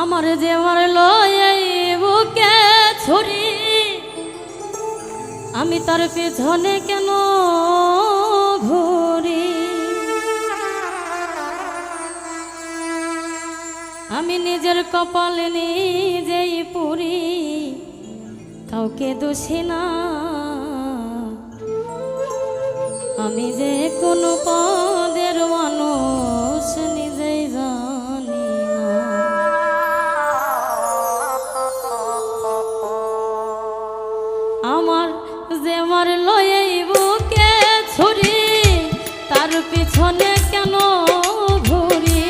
আমার যে মারলো এই বুকে ছুরি, আমি তার পেছনে কেন ঘুরি? আমি নিজের কপাল নিজেই পুরি, কাউকে দোষী না। আমি যে কোন পদের মানুষ নিজেই জানি না। আমার যে মারলো এই বুকে ছুরি, তার পিছনে কেন ঘুরি?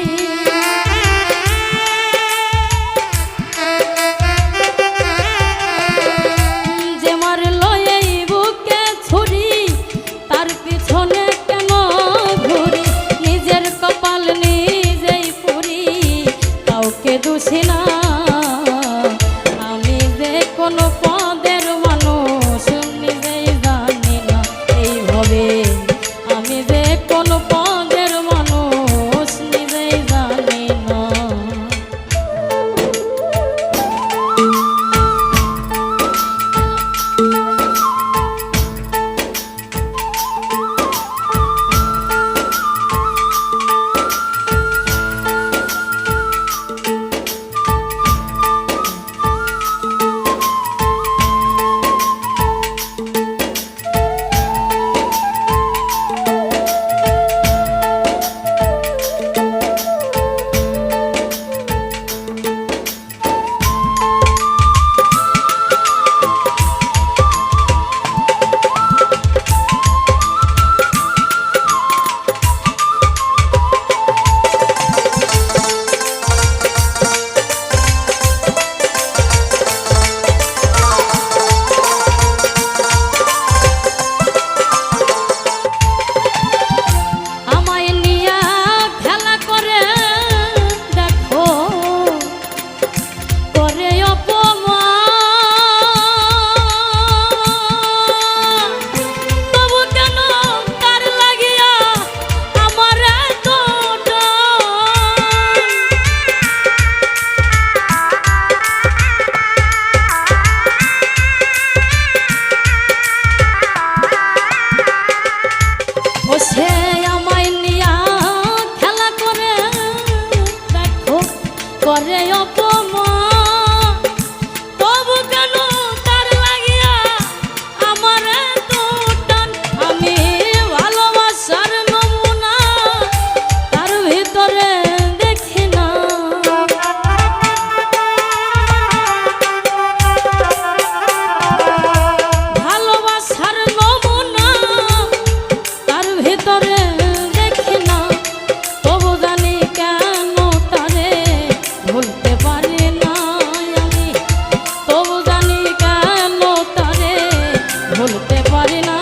যে মারলো এই বুকে ছুরি, তার পিছনে কেন ঘুরি? নিজের কপাল নিজেই পুরি, কাউকে দোষী না। আমি যে কোনো পদের মানুষ নিজেই জানি না। এইভাবে আমি যে কোনো পদের মানুষ নিজেই জানি না। করে অপমান, তবু কেন তার লাগিয়া আমার এত টান? আমি ভালোবাসার নমুনা তার ভিতরে দেখি না। ভালোবাসার নমুনা তার ভিতরে দেখি না, তবু জানি কেন তারে ভুলতে পারি না আমি। তবু জানি কেন তারে ভুলতে পারি না।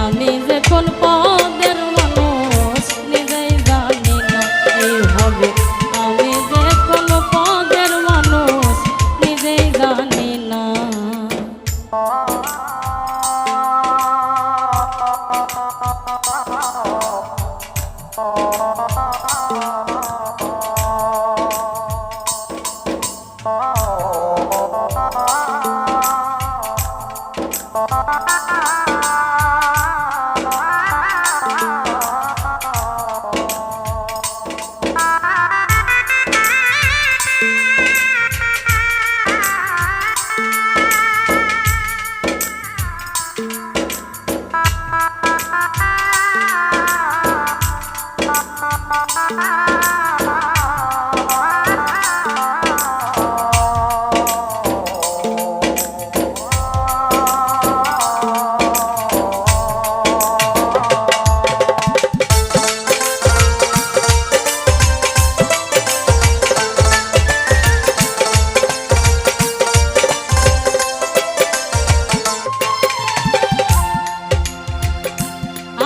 আমি যে কোন পদের মানুষ নিজেই জানি না। এইভাবে আমি যে কোন পদের মানুষ নিজেই জানি না।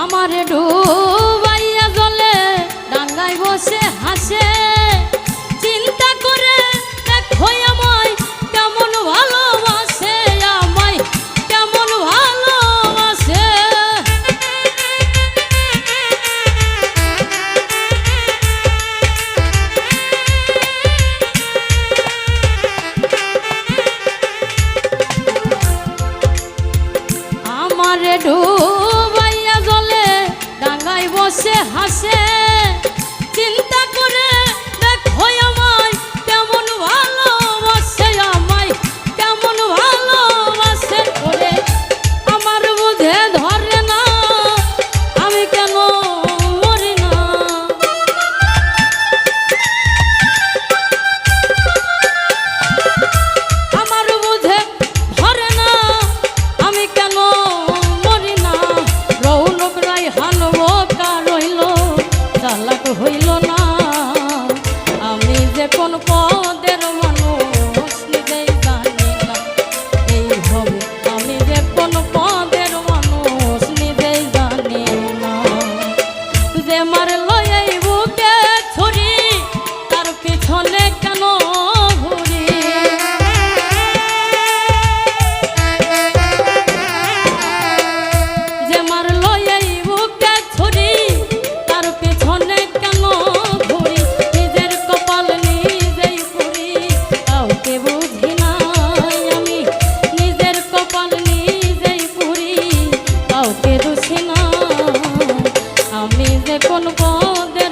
আমারে ডুবাইয়া জলে ডাঙ্গায় বসে হাসে, চিন্তা করে দেখো আমায় কেমন ভালোবাসে, আমায় কেমন ভালোবাসে। পদের